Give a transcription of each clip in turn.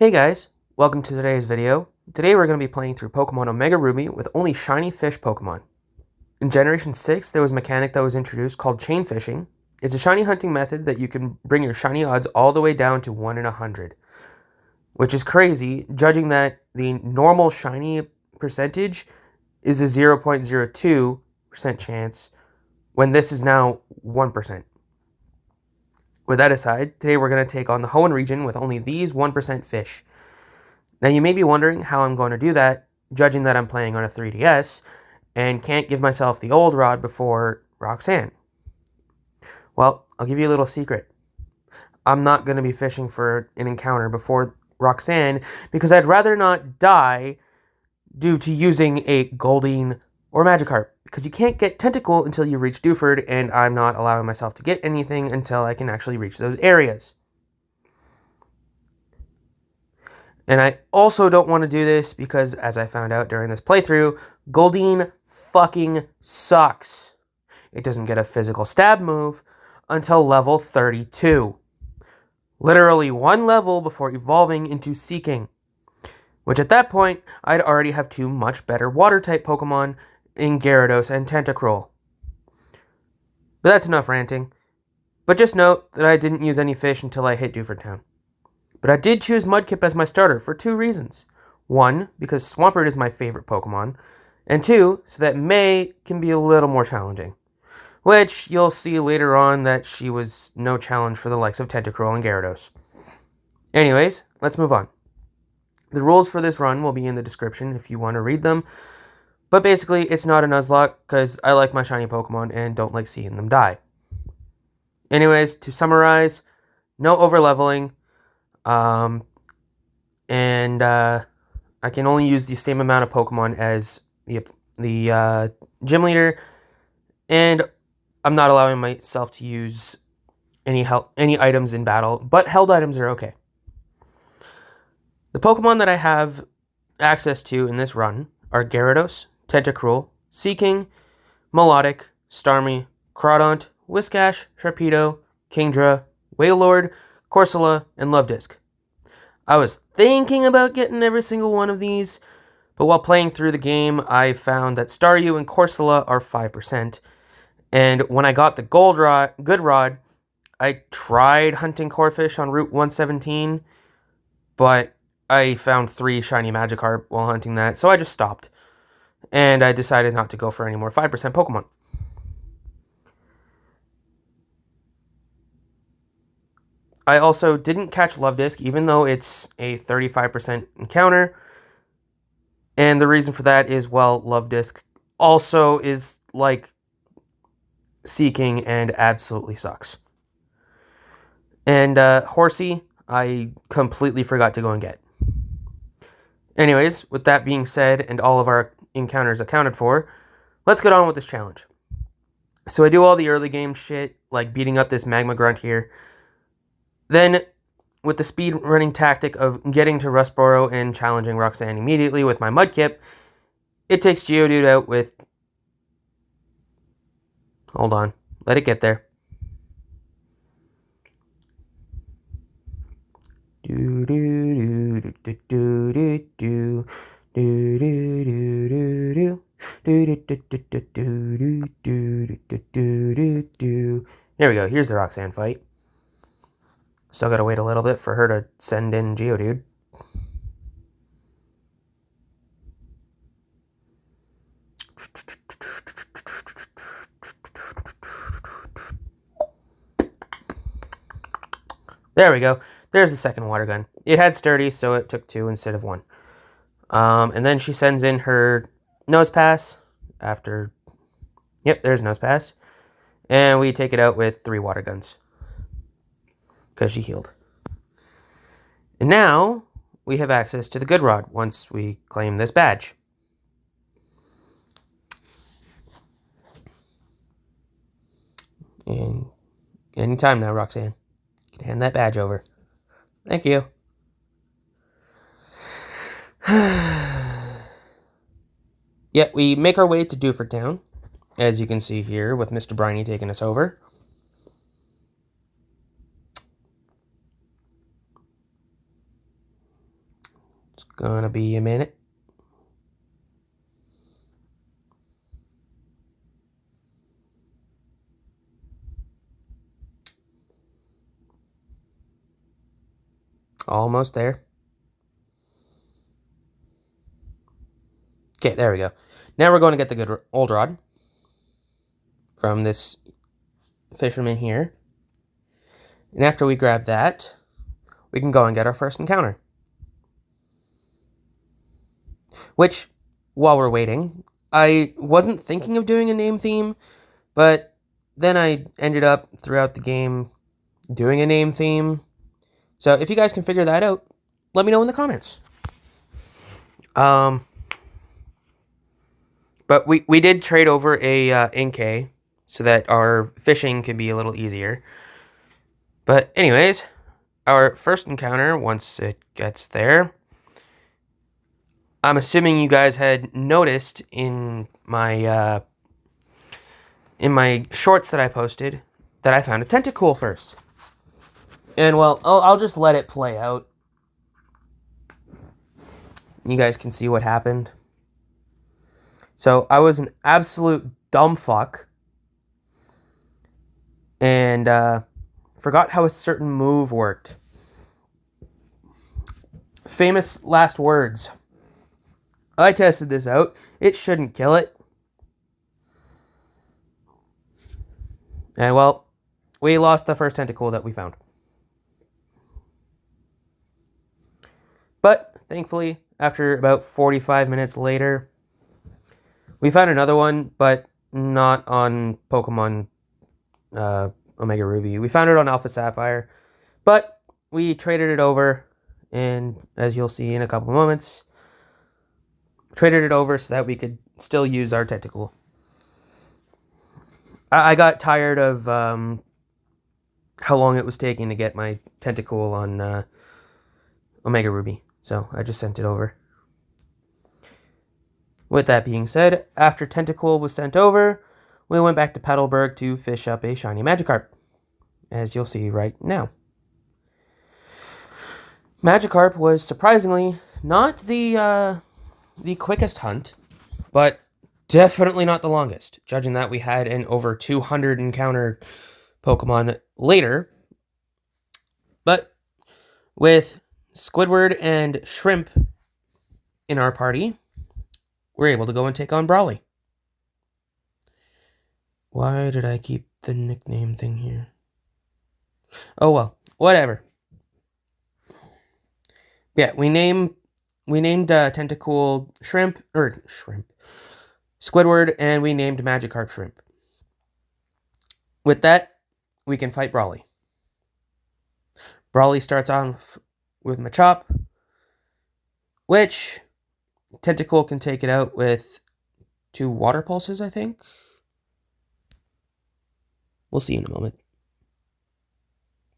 Hey guys, welcome to today's video. Today we're going to be playing through Pokémon Omega Ruby with only shiny fish Pokémon. In Generation 6, there was a mechanic that was introduced called chain fishing. It's a shiny hunting method that you can bring your shiny odds all the way down to 1 in 100. Which is crazy, judging that the normal shiny percentage is a 0.02% chance, when this is now 1%. With that aside, today we're going to take on the Hoenn region with only these 1% fish. Now you may be wondering how I'm going to do that, judging that I'm playing on a 3DS, and can't give myself the old rod before Roxanne. Well, I'll give you a little secret. I'm not going to be fishing for an encounter before Roxanne, because I'd rather not die due to using a Goldeen or Magikarp, because you can't get Tentacle until you reach Dewford, and I'm not allowing myself to get anything until I can actually reach those areas. And I also don't want to do this because, as I found out during this playthrough, Goldeen fucking sucks. It doesn't get a physical stab move until level 32. Literally one level before evolving into Seeking. Which at that point, I'd already have two much better water-type Pokemon in Gyarados and Tentacruel. But that's enough ranting. But just note that I didn't use any fish until I hit Dewford Town. But I did choose Mudkip as my starter for two reasons. One, because Swampert is my favorite Pokemon. And two, so that May can be a little more challenging. Which you'll see later on that she was no challenge for the likes of Tentacruel and Gyarados. Anyways, let's move on. The rules for this run will be in the description if you want to read them. But basically, it's not a Nuzlocke, because I like my shiny Pokemon and don't like seeing them die. Anyways, to summarize, no overleveling, and I can only use the same amount of Pokemon as the gym leader, and I'm not allowing myself to use any items in battle, but held items are okay. The Pokemon that I have access to in this run are Gyarados, Tentacruel, Seeking, Melodic, Starmie, Crawdaunt, Whiscash, Sharpedo, Kingdra, Wailord, Corsola, and Luvdisc. I was thinking about getting every single one of these, but while playing through the game, I found that Staryu and Corsola are 5%, and when I got the Good Rod, I tried hunting Corphish on Route 117, but I found 3 shiny Magikarp while hunting that, so I just stopped. And I decided not to go for any more 5% Pokemon. I also didn't catch Luvdisc, even though it's a 35% encounter. And the reason for that is, well, Luvdisc also is like Seeking and absolutely sucks. And Horsey, I completely forgot to go and get. Anyways, with that being said, and all of our encounters accounted for, let's get on with this challenge. So I do all the early game shit, like beating up this Magma Grunt here. Then, with the speed running tactic of getting to Rustboro and challenging Roxanne immediately with my Mudkip, it takes Geodude out with... Hold on, let it get there. Do do do do do do do. There we go, here's the Roxanne fight. Still gotta wait a little bit for her to send in Geodude. There we go. There's the second water gun. It had Sturdy, so it took 2 instead of 1. And then she sends in her Nose Pass after... Yep, there's Nose Pass. And we take it out with 3 water guns. Because she healed. And now, we have access to the Good Rod once we claim this badge. And anytime now, Roxanne. You can hand that badge over. Thank you. Yeah, we make our way to Dewford Town, as you can see here, with Mr. Briny taking us over. Gonna be a minute. Almost there. Okay, there we go. Now we're going to get the good old rod from this fisherman here. And after we grab that, we can go and get our first encounter. Which, while we're waiting, I wasn't thinking of doing a name theme, but then I ended up throughout the game doing a name theme. So if you guys can figure that out, let me know in the comments. But we did trade over a Inkay so that our fishing can be a little easier. But anyways, our first encounter, once it gets there, I'm assuming you guys had noticed in my shorts that I posted that I found a tentacool first. And well, I'll just let it play out. You guys can see what happened. So I was an absolute dumb fuck. And forgot how a certain move worked. Famous last words. I tested this out. It shouldn't kill it. And well, we lost the first tentacool that we found. But thankfully, after about 45 minutes later, we found another one, but not on Pokemon Omega Ruby. We found it on Alpha Sapphire, but we traded it over, and as you'll see in a couple moments, traded it over so that we could still use our tentacool. I got tired of how long it was taking to get my tentacool on Omega Ruby, so I just sent it over. With that being said, after tentacool was sent over, we went back to Petalburg to fish up a shiny Magikarp, as you'll see right now. Magikarp was surprisingly not the quickest hunt, but definitely not the longest, judging that we had an over 200 encounter Pokemon later. But with Squidward and Shrimp in our party, we're able to go and take on Brawly. Why did I keep the nickname thing here? Oh well, whatever. Yeah, we named Tentacool Squidward, and we named Magikarp Shrimp. With that, we can fight Brawly. Brawly starts off with Machop, which Tentacool can take it out with 2 water pulses, I think. We'll see in a moment.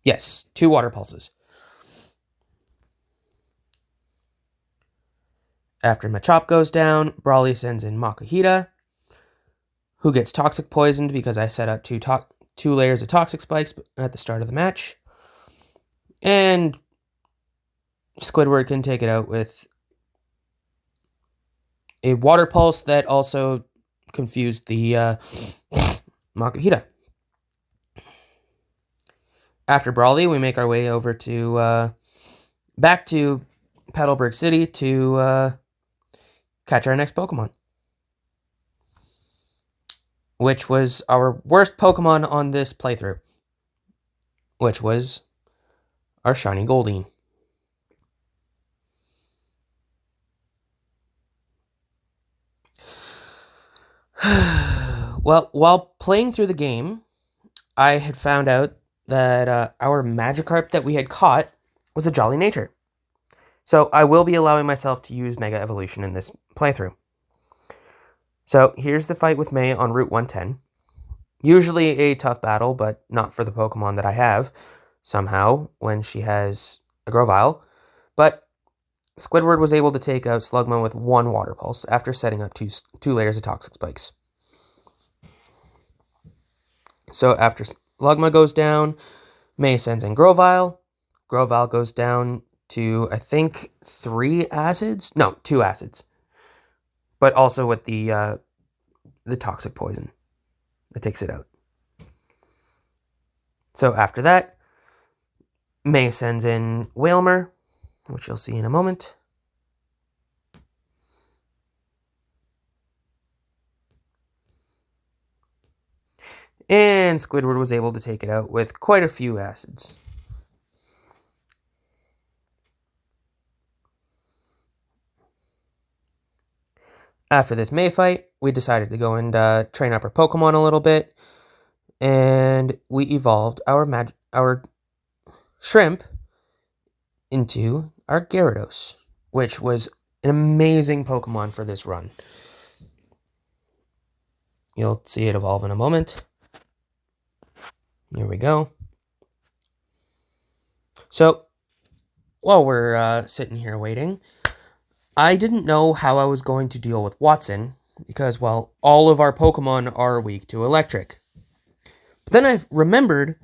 Yes, 2 water pulses. After Machop goes down, Brawly sends in Makuhita, who gets toxic poisoned because I set up 2 layers of toxic spikes at the start of the match. And Squidward can take it out with a water pulse that also confused the Makuhita. After Brawly, we make our way over to back to Petalburg City to catch our next Pokemon, which was our worst Pokemon on this playthrough, which was our shiny Goldeen. Well, while playing through the game, I had found out that our Magikarp that we had caught was a Jolly Nature. So I will be allowing myself to use Mega Evolution in this playthrough. So here's the fight with May on Route 110. Usually a tough battle, but not for the Pokemon that I have, somehow, when she has a Grovyle. But Squidward was able to take out Slugma with 1 Water Pulse after setting up two layers of Toxic Spikes. So after Slugma goes down, May sends in Grovyle. Grovyle goes down to, I think, 3 acids. No, 2 acids. But also with the toxic poison that takes it out. So after that, May sends in Whalmer, which you'll see in a moment. And Squidward was able to take it out with quite a few acids. After this May fight, we decided to go and train up our Pokemon a little bit. And we evolved our shrimp into our Gyarados, which was an amazing Pokemon for this run. You'll see it evolve in a moment. Here we go. So, while we're sitting here waiting, I didn't know how I was going to deal with Watson, because, well, all of our Pokemon are weak to electric. But then I remembered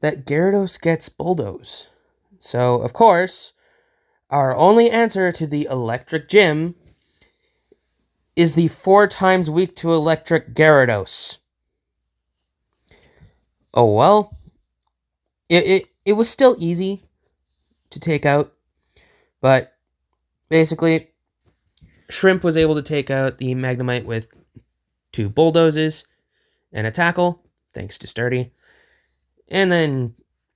that Gyarados gets Bulldoze. So, of course, our only answer to the electric gym is the 4 times weak to electric Gyarados. Oh well. It was still easy to take out, but basically, Shrimp was able to take out the Magnemite with 2 Bulldozes and a Tackle, thanks to Sturdy. And then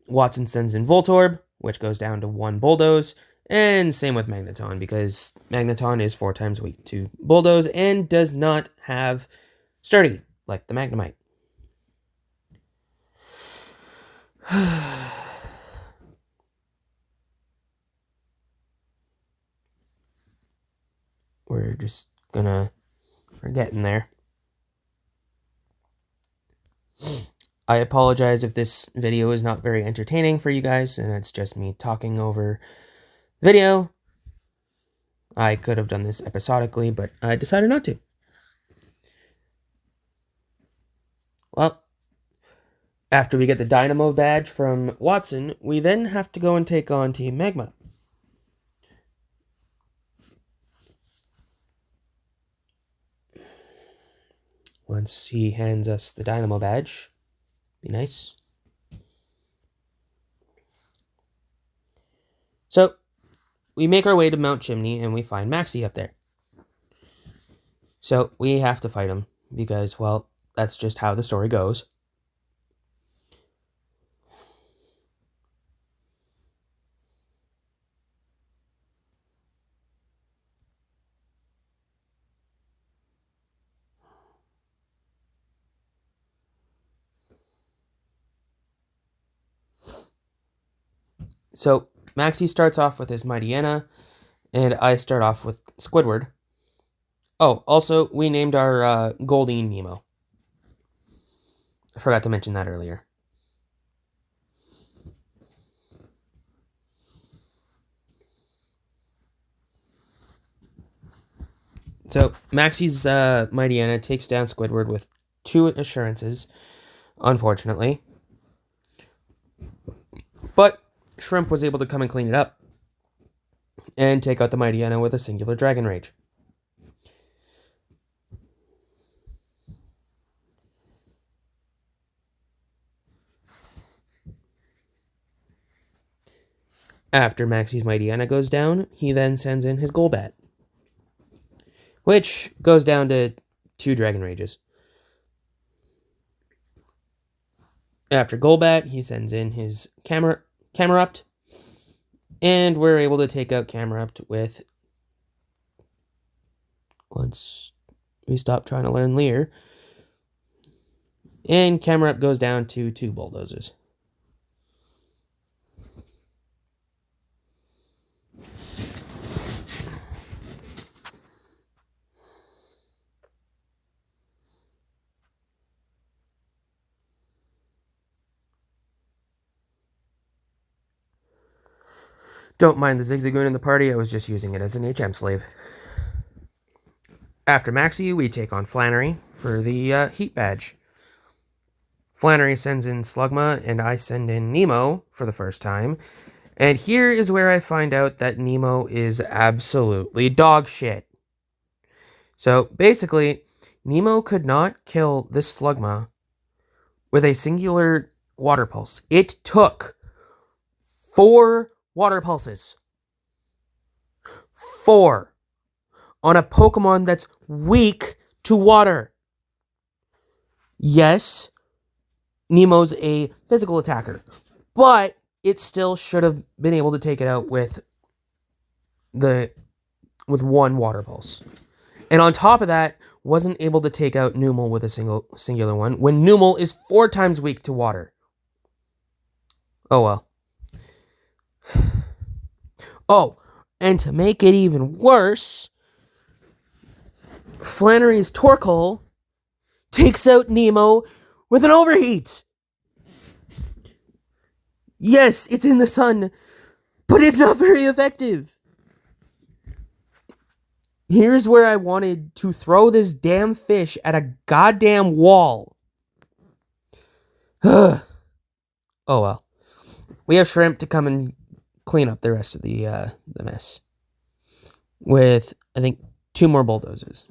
Watson sends in Voltorb, which goes down to 1 Bulldoze, and same with Magneton, because Magneton is 4 times weak to Bulldoze and does not have Sturdy, like the Magnemite. We're getting there. I apologize if this video is not very entertaining for you guys, and it's just me talking over video. I could have done this episodically, but I decided not to. Well, after we get the Dynamo badge from Watson, we then have to go and take on Team Magma. Once he hands us the Dynamo badge, be nice. So, we make our way to Mount Chimney and we find Maxie up there. So, we have to fight him because, well, that's just how the story goes. So, Maxie starts off with his Mightyena, and I start off with Squidward. Oh, also, we named our Goldeen Nemo. I forgot to mention that earlier. So, Maxie's Mightyena takes down Squidward with 2 assurances, unfortunately. But Shrimp was able to come and clean it up and take out the Mightyena with a singular Dragon Rage. After Maxie's Mightyena goes down, he then sends in his Golbat, which goes down to 2 Dragon Rages. After Golbat, he sends in his Camerupt, and we're able to take out Camerupt with, once we stop trying to learn Leer, and Camerupt goes down to 2 Bulldozers. Don't mind the Zigzagoon in the party, I was just using it as an HM slave. After Maxie, we take on Flannery for the Heat Badge. Flannery sends in Slugma, and I send in Nemo for the first time, And here is where I find out that Nemo is absolutely dog shit. So basically, Nemo could not kill this Slugma with a singular water pulse. It took 4 water pulses. 4. On a Pokemon that's weak to water. Yes, Nemo's a physical attacker, but it still should have been able to take it out with 1 water pulse. And on top of that, wasn't able to take out Numel with a singular one, when Numel is 4 times weak to water. Oh well. Oh, and to make it even worse, Flannery's Torkoal takes out Nemo with an overheat. Yes, it's in the sun, but it's not very effective. Here's where I wanted to throw this damn fish at a goddamn wall. Oh well. We have Shrimp to come and clean up the rest of the mess. With, I think, 2 more bulldozers.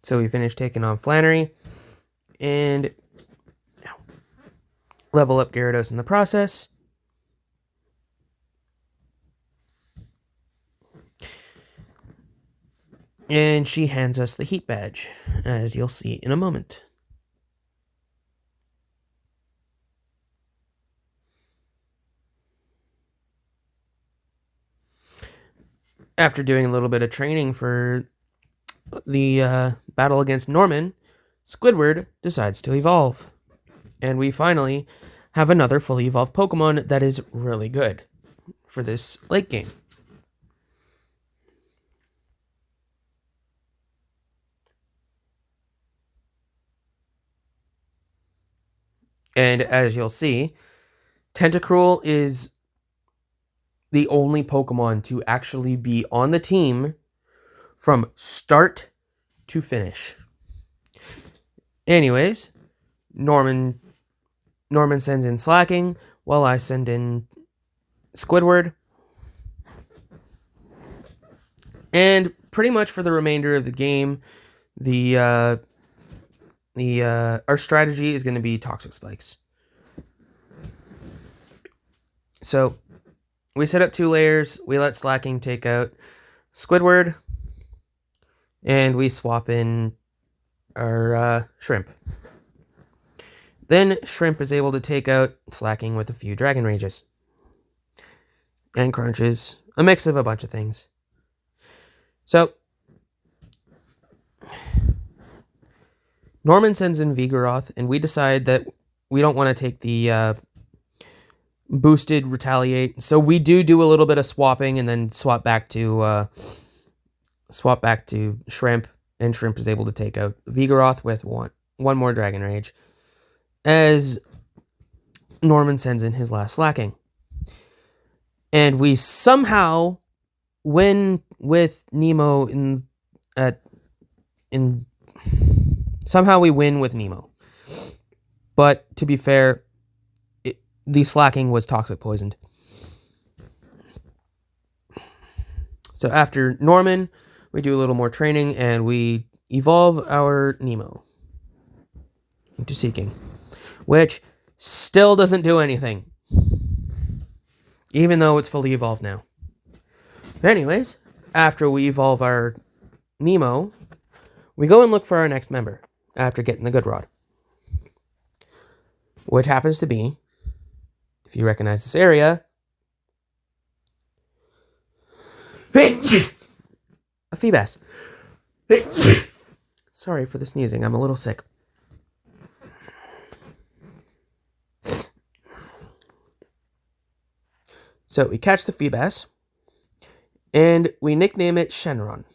So we finished taking on Flannery, and level up Gyarados in the process. And she hands us the heat badge, as you'll see in a moment. After doing a little bit of training for the battle against Norman, Squidward decides to evolve. And we finally have another fully evolved Pokemon that is really good for this late game. And as you'll see, Tentacruel is the only Pokemon to actually be on the team from start to finish. Anyways, Norman sends in Slacking, while I send in Squidward. And pretty much for the remainder of the game, our strategy is going to be Toxic Spikes. So we set up 2 layers. We let Slacking take out Squidward, and we swap in our Shrimp. Then Shrimp is able to take out Slacking with a few Dragon Rages. And Crunches, a mix of a bunch of things. So Norman sends in Vigoroth, and we decide that we don't want to take the boosted Retaliate. So we do a little bit of swapping, and then swap back to Shrimp, and Shrimp is able to take out Vigoroth with one more Dragon Rage, as Norman sends in his last Slacking. And we somehow win with Nemo somehow we win with Nemo. But to be fair, the Slacking was toxic poisoned. So after Norman, we do a little more training, and we evolve our Nemo into Seeking, which still doesn't do anything, even though it's fully evolved now. But anyways, after we evolve our Nemo, we go and look for our next member after getting the Good Rod, which happens to be, if you recognize this area, a Feebas. Sorry for the sneezing, I'm a little sick. So we catch the Feebas, and we nickname it Shenron.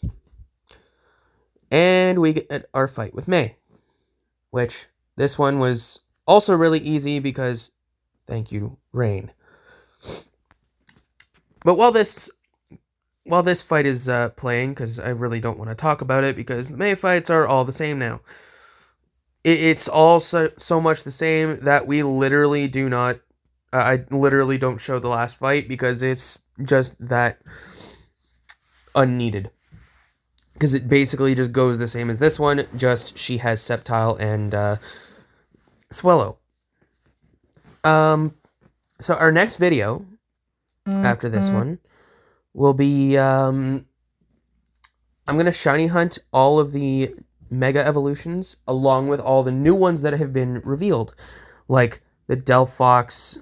And we get our fight with May, which this one was also really easy because Thank you, rain. But while this fight is playing, because I really don't want to talk about it, because the May fights are all the same now. It's all so much the same that we literally do not. I literally don't show the last fight because it's just that unneeded. Because it basically just goes the same as this one, just she has Sceptile and Swellow. So our next video after this one will be I'm gonna shiny hunt all of the Mega Evolutions along with all the new ones that have been revealed, like the Delphox,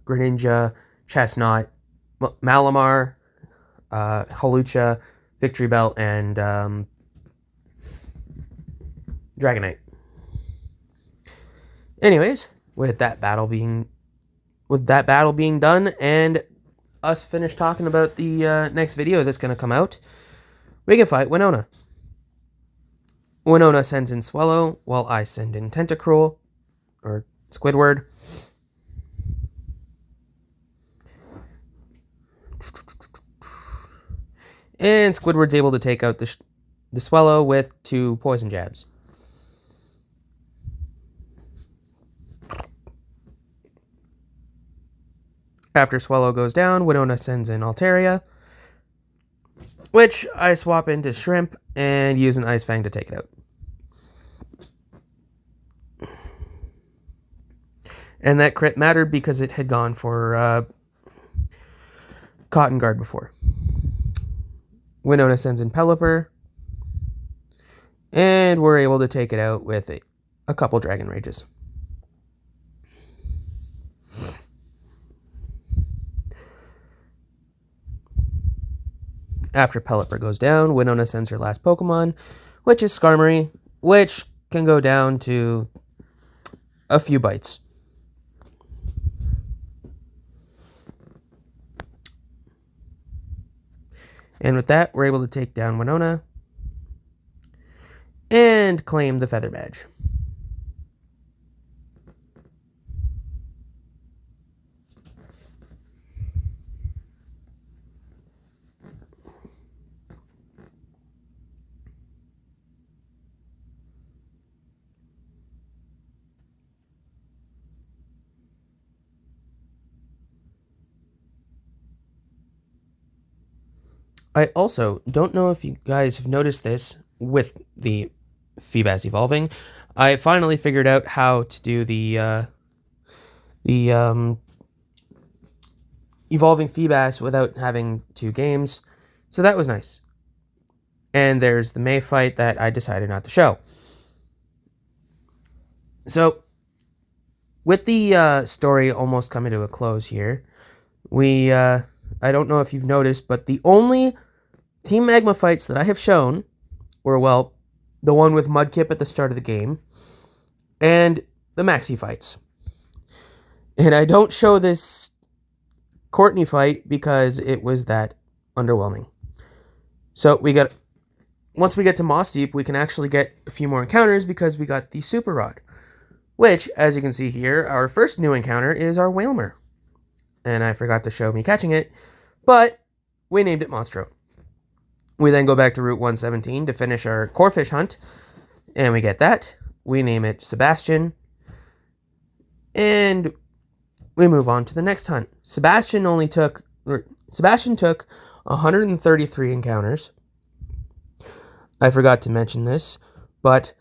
Greninja, Chestnut, Malamar, Hawlucha, Victory Belt, and Dragonite. Anyways, with that battle being done and us finished talking about the next video that's going to come out, we can fight Winona. Winona sends in Swellow, while I send in Tentacruel, or Squidward. And Squidward's able to take out the Swellow with 2 poison jabs. After Swellow goes down, Winona sends in Altaria, which I swap into Shrimp and use an Ice Fang to take it out. And that crit mattered because it had gone for Cotton Guard before. Winona sends in Pelipper, and we're able to take it out with a couple Dragon Rages. After Pelipper goes down, Winona sends her last Pokemon, which is Skarmory, which can go down to a few bites. And with that, we're able to take down Winona and claim the Feather Badge. I also don't know if you guys have noticed this with the Feebas evolving. I finally figured out how to do the evolving Feebas without having 2 games, so that was nice. And there's the May fight that I decided not to show. So, with the story almost coming to a close here, I don't know if you've noticed, but the only Team Magma fights that I have shown were, well, the one with Mudkip at the start of the game, and the Maxi fights. And I don't show this Courtney fight because it was that underwhelming. So once we get to Moss Deep, we can actually get a few more encounters because we got the Super Rod, which, as you can see here, our first new encounter is our Wailmer. And I forgot to show me catching it, but we named it Monstro. We then go back to Route 117 to finish our Corphish hunt, and we get that. We name it Sebastian, and we move on to the next hunt. Sebastian took 133 encounters. I forgot to mention this, but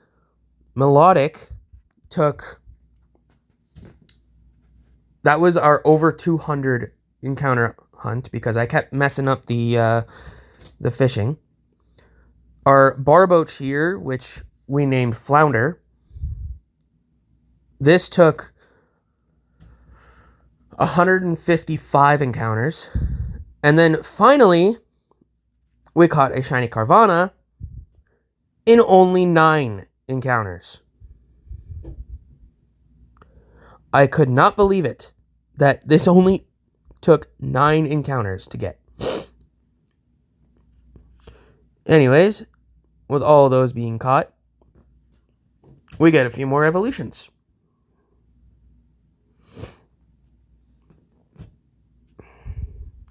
Melodic that was our over 200 encounter hunt because I kept messing up the fishing. Our Barboach here, which we named Flounder, this took 155 encounters. And then finally, we caught a shiny Carvana in only 9 encounters. I could not believe it that this only took 9 encounters to get. Anyways, with all those being caught, we get a few more evolutions.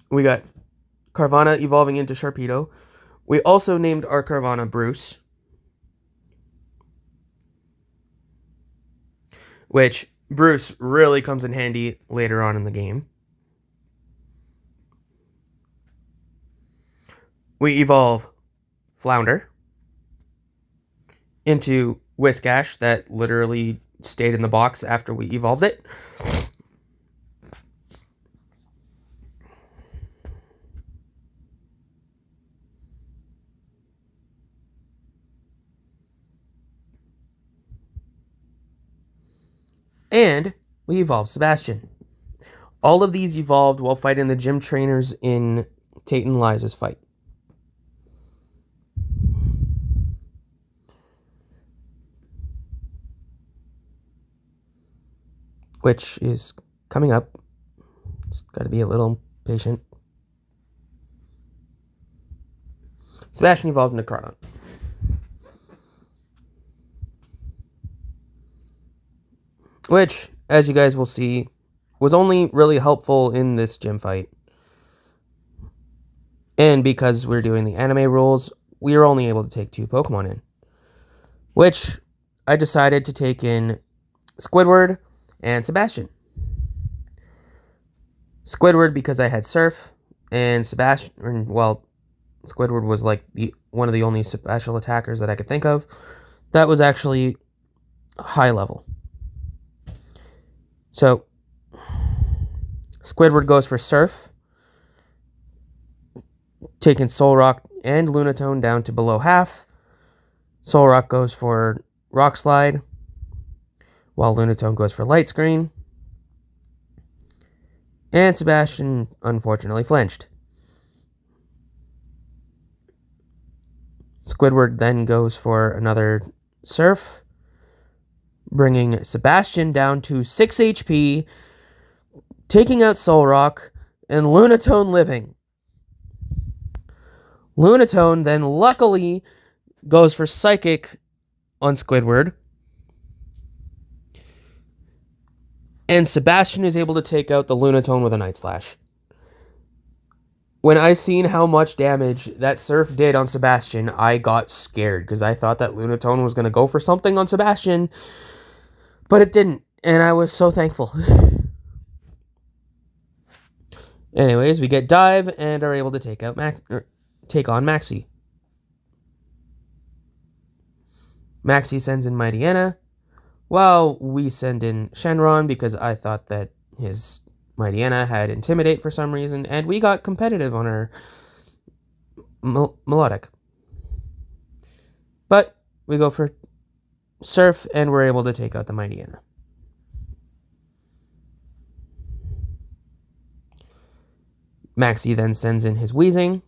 We got Carvana evolving into Sharpedo. We also named our Carvana Bruce, which Bruce really comes in handy later on in the game. We evolve Flounder into Whiskash, that literally stayed in the box after we evolved it. And we evolved Sebastian. All of these evolved while fighting the gym trainers in Tate and Liza's fight, which is coming up. Just got to be a little patient. Sebastian evolved into Crawdon. Which, as you guys will see, was only really helpful in this gym fight. And because we're doing the anime rules, we were only able to take 2 Pokemon in. Which I decided to take in Squidward and Sebastian. Squidward because I had Surf, and Sebastian, well, Squidward was like one of the only special attackers that I could think of that was actually high level. So, Squidward goes for Surf, taking Solrock and Lunatone down to below half. Solrock goes for Rock Slide, while Lunatone goes for Light Screen. And Sebastian unfortunately flinched. Squidward then goes for another Surf, bringing Sebastian down to 6 HP, taking out Solrock, and Lunatone living. Lunatone then luckily goes for Psychic on Squidward, and Sebastian is able to take out the Lunatone with a Night Slash. When I seen how much damage that Surf did on Sebastian, I got scared, because I thought that Lunatone was going to go for something on Sebastian, but it didn't, and I was so thankful. Anyways, we get Dive and are able to take on Maxie. Maxie sends in Mightyena, while we send in Shenron because I thought that his Mightyena had Intimidate for some reason, and we got competitive on our Melodic. But we go for Surf, and we're able to take out the Mightyena. Maxie then sends in his Weezing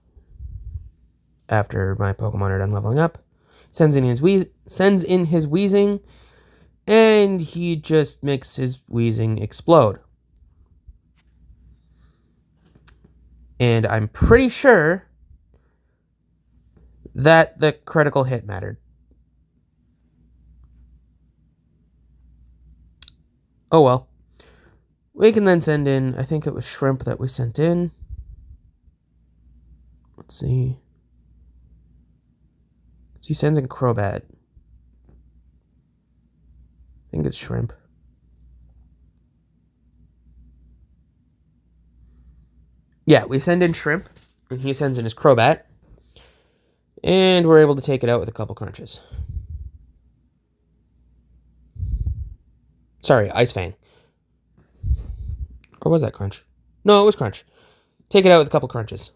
after my Pokemon are done leveling up. Sends in his Weezing, and he just makes his Weezing explode. And I'm pretty sure that the critical hit mattered. Oh well. We can then send in, I think it was Shrimp that we sent in. Let's see. He sends in Crobat. I think it's Shrimp. Yeah, we send in Shrimp, and he sends in his Crobat. And we're able to take it out with a couple crunches. Sorry, Ice Fang. Or was that Crunch? No, it was Crunch. Take it out with a couple crunches.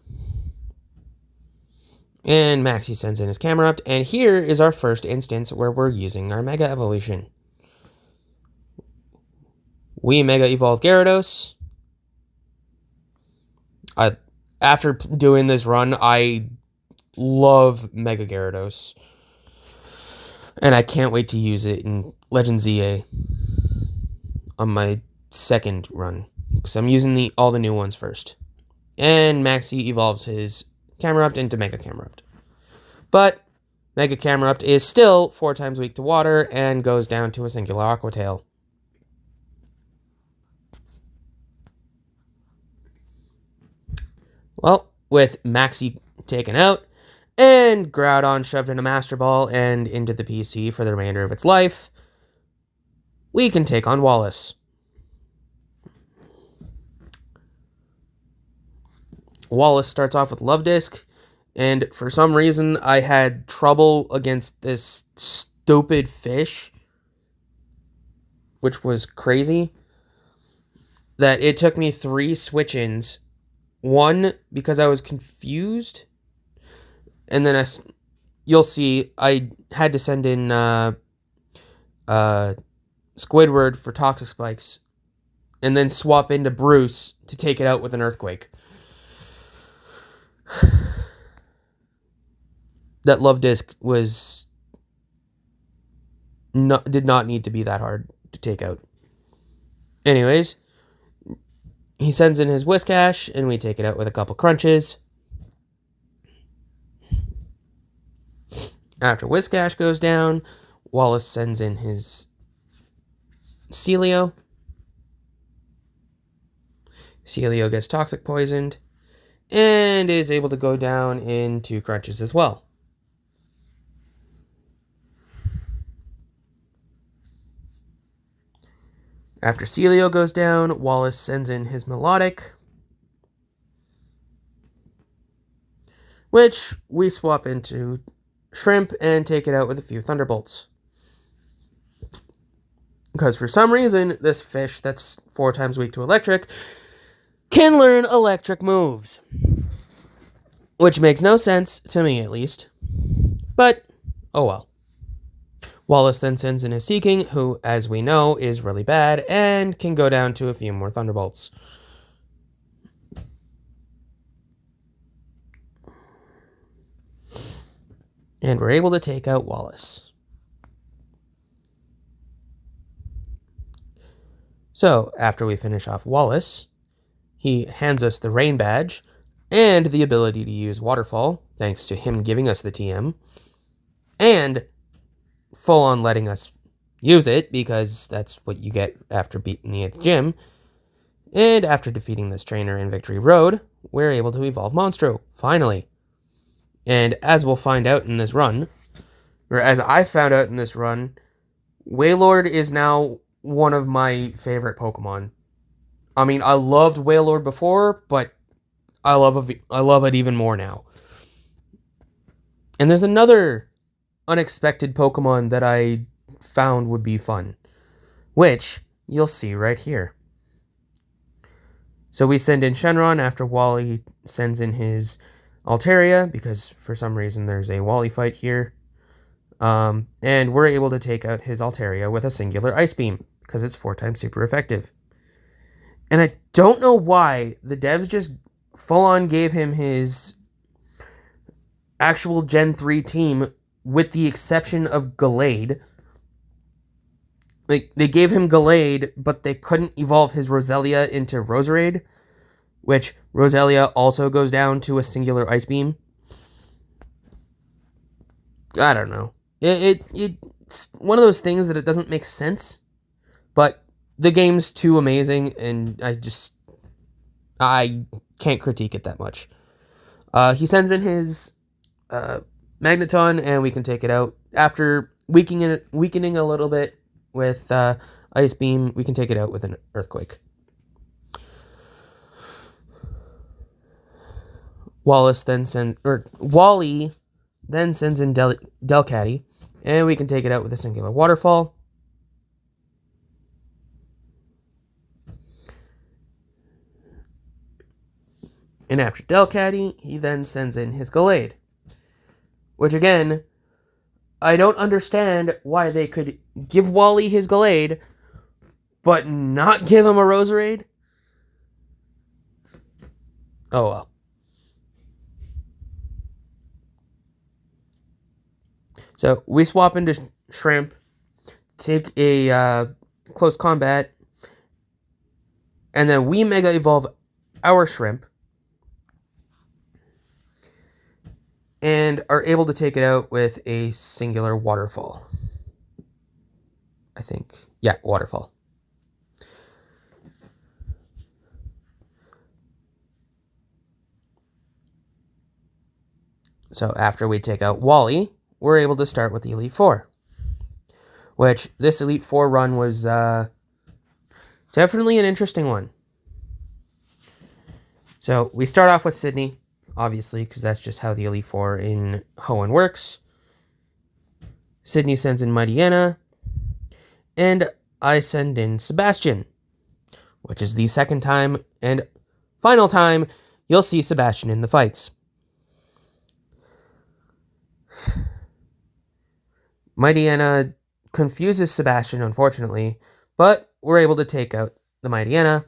And Maxie sends in his Camerupt, and here is our first instance where we're using our Mega Evolution. We Mega Evolve Gyarados. After doing this run, I love Mega Gyarados. And I can't wait to use it in Legend ZA on my second run, because I'm using all the new ones first. And Maxie evolves his Camerupt into Mega Camerupt. But Mega Camerupt is still 4 times weak to water and goes down to a singular Aqua Tail. Well, with Maxi taken out and Groudon shoved in a Master Ball and into the PC for the remainder of its life, we can take on Wallace. Wallace starts off with Love Disc, and for some reason I had trouble against this stupid fish, which was crazy, that it took me 3 switch-ins. One, because I was confused, and then you'll see I had to send in Squidward for Toxic Spikes, and then swap into Bruce to take it out with an Earthquake. That Love Disc did not need to be that hard to take out. Anyways, he sends in his Whiscash, and we take it out with a couple crunches. After Whiscash goes down, Wallace sends in his Celio. Celio gets Toxic Poisoned, and is able to go down in 2 crunches as well. After Celio goes down, Wallace sends in his Melodic, which we swap into Shrimp and take it out with a few Thunderbolts. Because for some reason, this fish that's 4 times weak to Electric can learn electric moves. Which makes no sense, to me at least. But, oh well. Wallace then sends in his Seeking, who, as we know, is really bad, and can go down to a few more Thunderbolts. And we're able to take out Wallace. So, after we finish off Wallace, he hands us the Rain Badge, and the ability to use Waterfall, thanks to him giving us the TM, and full on letting us use it, because that's what you get after beating me at the gym. And after defeating this trainer in Victory Road, we're able to evolve Monstro, finally. And as we'll find out in this run, or as I found out in this run, Wailord is now one of my favorite Pokemon. I mean, I loved Wailord before, but I love it even more now. And there's another unexpected Pokemon that I found would be fun, which you'll see right here. So we send in Shenron after Wally sends in his Altaria, because for some reason there's a Wally fight here. And we're able to take out his Altaria with a singular Ice Beam, because it's 4 times super effective. And I don't know why the devs just full-on gave him his actual Gen 3 team, with the exception of Gallade. Like, they gave him Gallade, but they couldn't evolve his Roselia into Roserade, which Roselia also goes down to a singular Ice Beam. I don't know. It's one of those things that it doesn't make sense, but the game's too amazing, and I can't critique it that much. He sends in his Magneton, and we can take it out. After weakening a little bit with Ice Beam, we can take it out with an Earthquake. Wally then sends in Delcatty, and we can take it out with a singular Waterfall. And after Delcatty, he then sends in his Gallade. Which again, I don't understand why they could give Wally his Gallade, but not give him a Roserade. Oh well. So we swap into Shrimp, take a close combat, and then we Mega Evolve our Shrimp, and are able to take it out with a singular Waterfall. I think. Yeah, Waterfall. So after we take out Wally, we're able to start with the Elite Four. Which, this Elite Four run was definitely an interesting one. So we start off with Sydney, obviously, because that's just how the Elite Four in Hoenn works. Sydney sends in Mightyena, and I send in Sebastian, which is the second time and final time you'll see Sebastian in the fights. Mightyena confuses Sebastian, unfortunately, but we're able to take out the Mightyena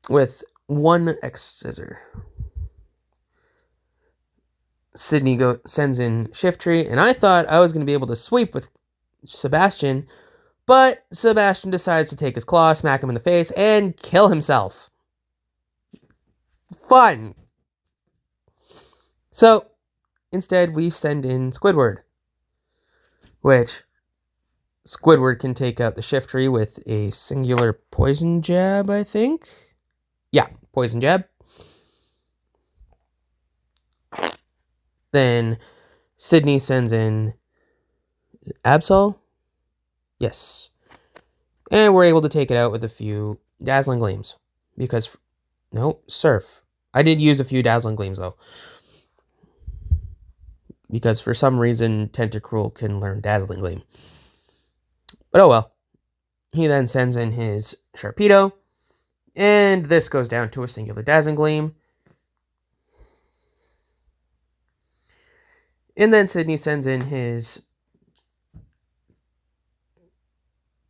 with one X-Scissor. Sydney sends in Shiftry, and I thought I was going to be able to sweep with Sebastian, but Sebastian decides to take his claw, smack him in the face, and kill himself. Fun! So, instead, we send in Squidward, which Squidward can take out the Shiftry with a singular Poison Jab, I think? Yeah, Poison Jab. Then Sydney sends in Absol? Yes. And we're able to take it out with a few Dazzling Gleams. Because, no, Surf. I did use a few Dazzling Gleams, though. Because for some reason, Tentacruel can learn Dazzling Gleam. But oh well. He then sends in his Sharpedo. And this goes down to a singular Dazzling Gleam. And then Sydney sends in his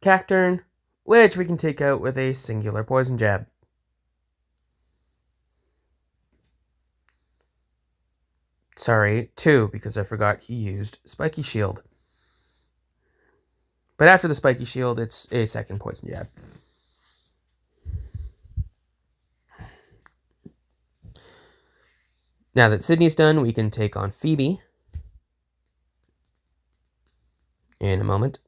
Cacturn, which we can take out with a singular Poison Jab. Sorry, 2, because I forgot he used Spiky Shield. But after the Spiky Shield, it's a second Poison Jab. Now that Sydney's done, we can take on Phoebe in a moment.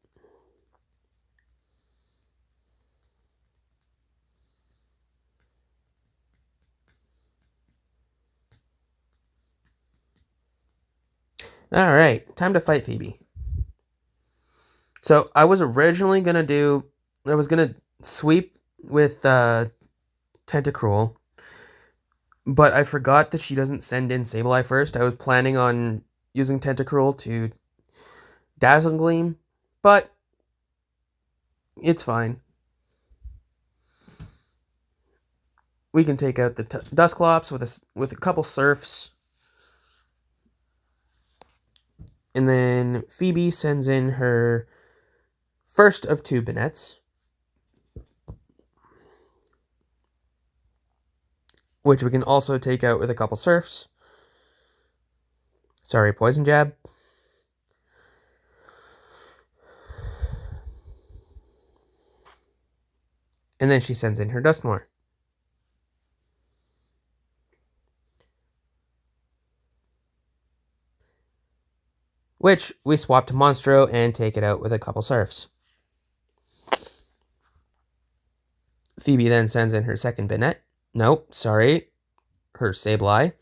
Alright, time to fight Phoebe. So, I was originally going to sweep with Tentacruel, but I forgot that she doesn't send in Sableye first. I was planning on using Tentacruel to Dazzling Gleam, but it's fine. We can take out the Dusclops with a couple Surfs. And then Phoebe sends in her first of 2 Bannettes, which we can also take out with a couple Surfs. Sorry, Poison Jab. And then she sends in her Dusknoir. Which we swap to Monstro and take it out with a couple Surfs. Phoebe then sends in her second Banette. Nope, sorry. Her Sableye.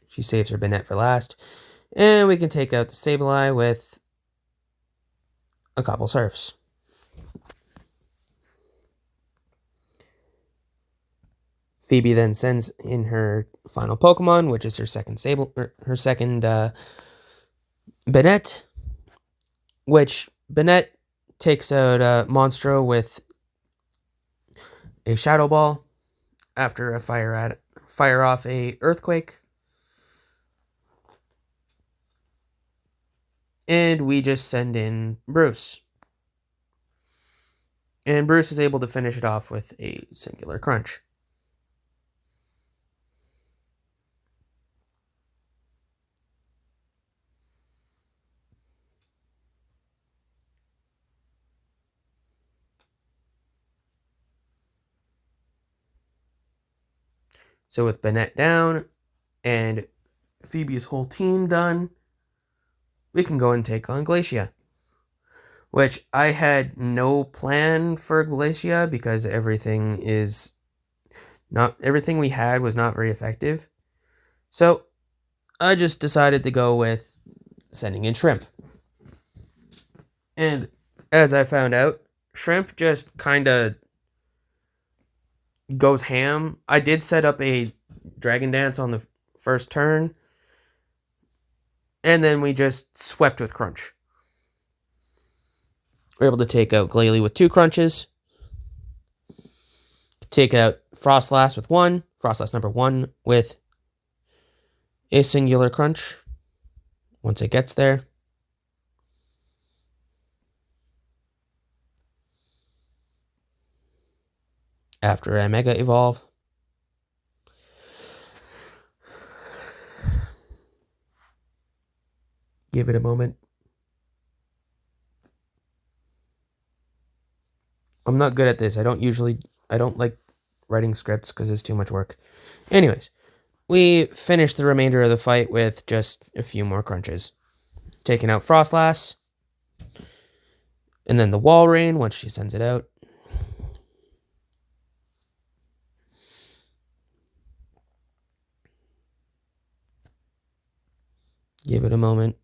She saves her Banette for last. And we can take out the Sableye with a couple Surfs. Phoebe then sends in her final Pokemon, which is her second Banette, which Banette takes out Monstro with a Shadow Ball after a fire off a Earthquake. And we just send in Bruce. And Bruce is able to finish it off with a singular Crunch. So with Banette down and Phoebe's whole team done, we can go and take on Glacia, which I had no plan for Glacia because everything we had was not very effective. So I just decided to go with sending in Shrimp. And as I found out, Shrimp just kind of goes ham. I did set up a Dragon Dance on the first turn, and then we just swept with Crunch. We're able to take out Glalie with 2 crunches, take out Frostlass with 1, Frostlass number 1 with a singular crunch once it gets there. After a Mega Evolve. Give it a moment. I'm not good at this. I don't like writing scripts because it's too much work. Anyways, we finished the remainder of the fight with just a few more crunches. Taking out Frostlass. And then the Wall Rain once she sends it out. Give it a moment.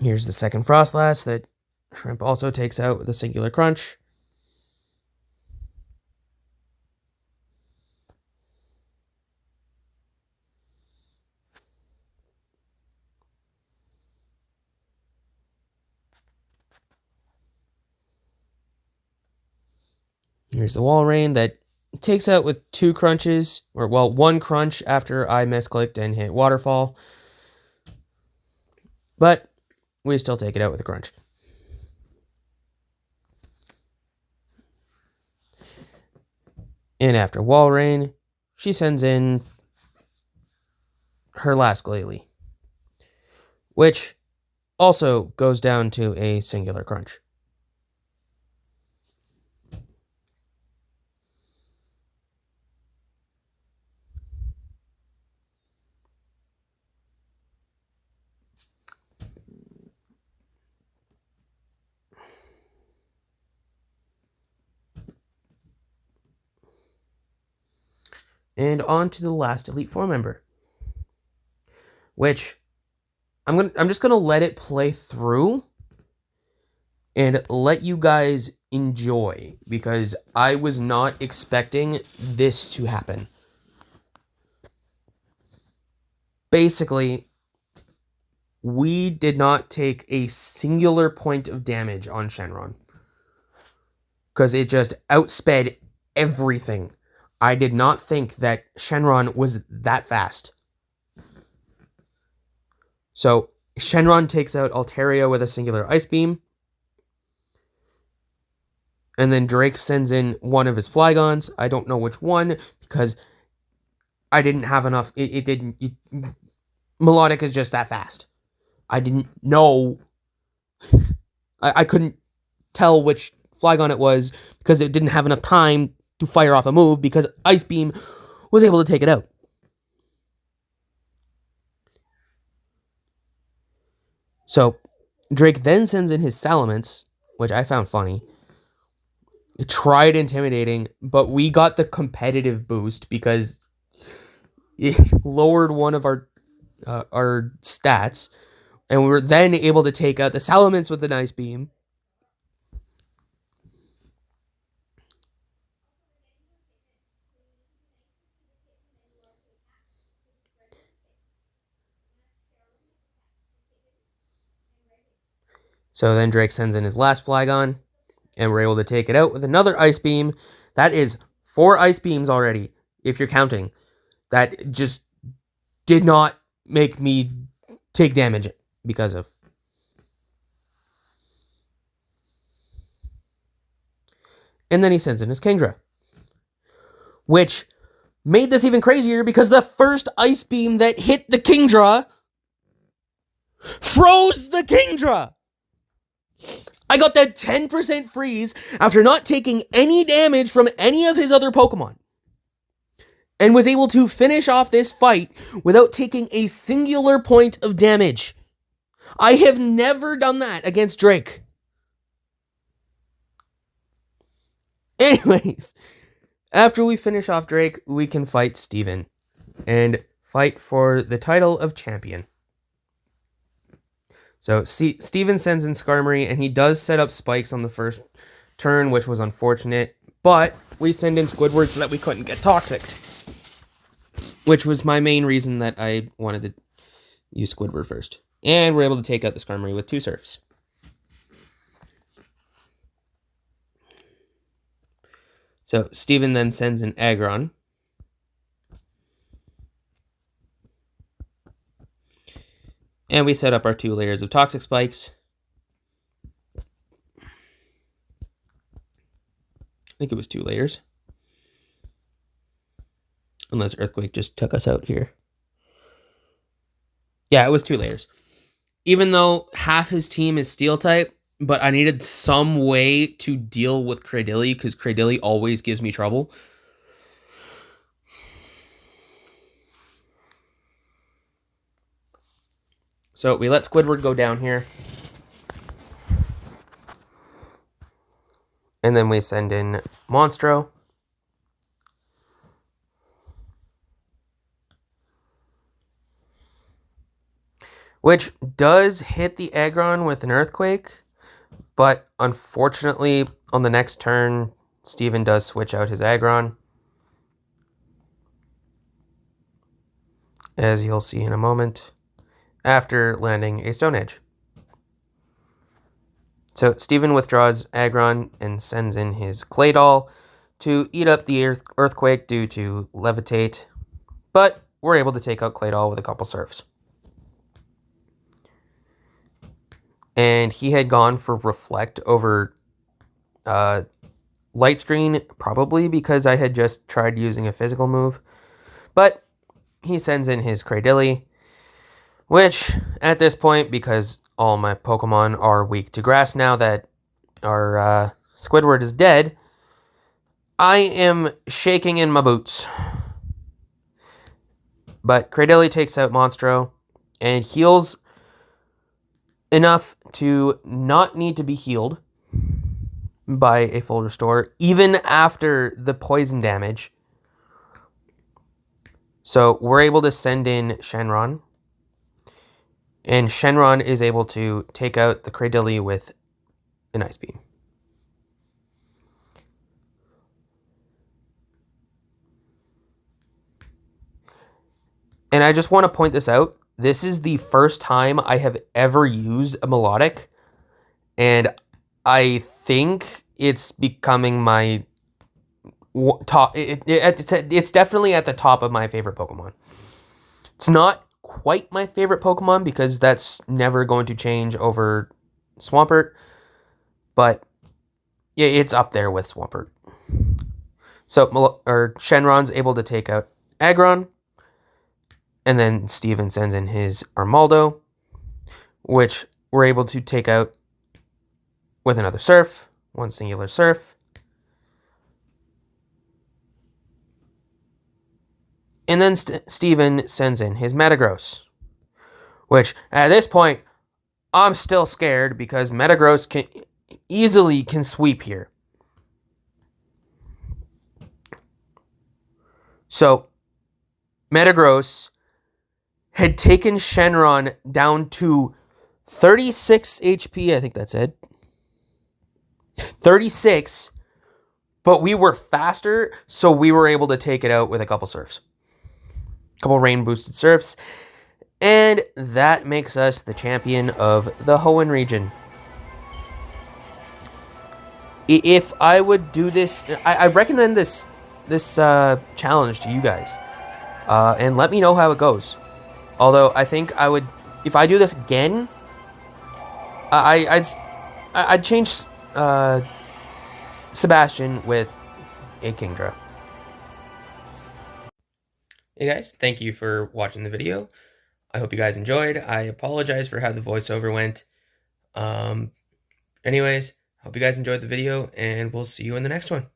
Here's the second Frostlass that Shrimp also takes out with a singular crunch. Here's the Wall Rain that takes out with 2 crunches, or 1 crunch after I misclicked and hit Waterfall. But we still take it out with a crunch. And after Wall Rain, she sends in her last Glalie, which also goes down to a singular crunch. And on to the last Elite Four member, which I'm just gonna let it play through and let you guys enjoy, because I was not expecting this to happen. Basically, we did not take a singular point of damage on Shenron, because it just outsped everything. I did not think that Shenron was that fast. So, Shenron takes out Altaria with a singular Ice Beam. And then Drake sends in one of his Flygons. I don't know which one, because I didn't have enough. Melodic is just that fast. I didn't know. I couldn't tell which Flygon it was, because it didn't have enough time to fire off a move, because Ice Beam was able to take it out. So, Drake then sends in his Salamence, which I found funny. It tried intimidating, but we got the competitive boost because it lowered one of our stats, and we were then able to take out the Salamence with the Ice Beam. So then Drake sends in his last Flygon, and we're able to take it out with another Ice Beam. That is 4 Ice Beams already, if you're counting. That just did not make me take damage because of. And then he sends in his Kingdra, which made this even crazier, because the first Ice Beam that hit the Kingdra froze the Kingdra. I got that 10% freeze after not taking any damage from any of his other Pokemon. and was able to finish off this fight without taking a singular point of damage. I have never done that against Drake. Anyways, after we finish off Drake, we can fight Steven and fight for the title of champion. So Steven sends in Skarmory, and he does set up spikes on the first turn, which was unfortunate, but we send in Squidward so that we couldn't get Toxicked, which was my main reason that I wanted to use Squidward first. And we're able to take out the Skarmory with 2 Surfs. So Steven then sends in Aggron. And we set up our 2 layers of Toxic Spikes. I think it was 2 layers. Unless Earthquake just took us out here. Yeah, it was 2 layers. Even though half his team is Steel type, but I needed some way to deal with Cradily, because Cradily always gives me trouble. So we let Squidward go down here. And then we send in Monstro. Which does hit the Aggron with an Earthquake. But unfortunately, on the next turn, Steven does switch out his Aggron. As you'll see in a moment, after landing a Stone Edge. So Steven withdraws Aggron and sends in his Claydol to eat up the Earthquake due to Levitate, but we're able to take out Claydol with a couple Surfs. And he had gone for Reflect over Light Screen, probably because I had just tried using a physical move, but he sends in his Cradily, which, at this point, because all my Pokemon are weak to grass now that our Squidward is dead, I am shaking in my boots. But Cradily takes out Monstro and heals enough to not need to be healed by a full restore, even after the poison damage. So we're able to send in Shenron. And Shenron is able to take out the Cradily with an Ice Beam. And I just want to point this out. This is the first time I have ever used a Melodic. And I think it's becoming my top. It's definitely at the top of my favorite Pokemon. It's not quite my favorite Pokemon because that's never going to change over Swampert, but yeah, it's up there with Swampert. So Shenron's able to take out Aggron, and then Steven sends in his Armaldo, which we're able to take out with another Surf, one singular Surf. And then Steven sends in his Metagross, which at this point, I'm still scared because Metagross can easily sweep here. So Metagross had taken Shenron down to 36 HP, I think that's it. 36, but we were faster, so we were able to take it out with a couple Surfs. Couple rain boosted Surfs, and that makes us the champion of the Hoenn region. If I would do this, I recommend this challenge to you guys, and let me know how it goes. Although I think I would, if I do this again, I'd change Sebastian with a Kingdra. Hey guys, thank you for watching the video. I hope you guys enjoyed. I apologize for how the voiceover went. Anyways, hope you guys enjoyed the video, and we'll see you in the next one.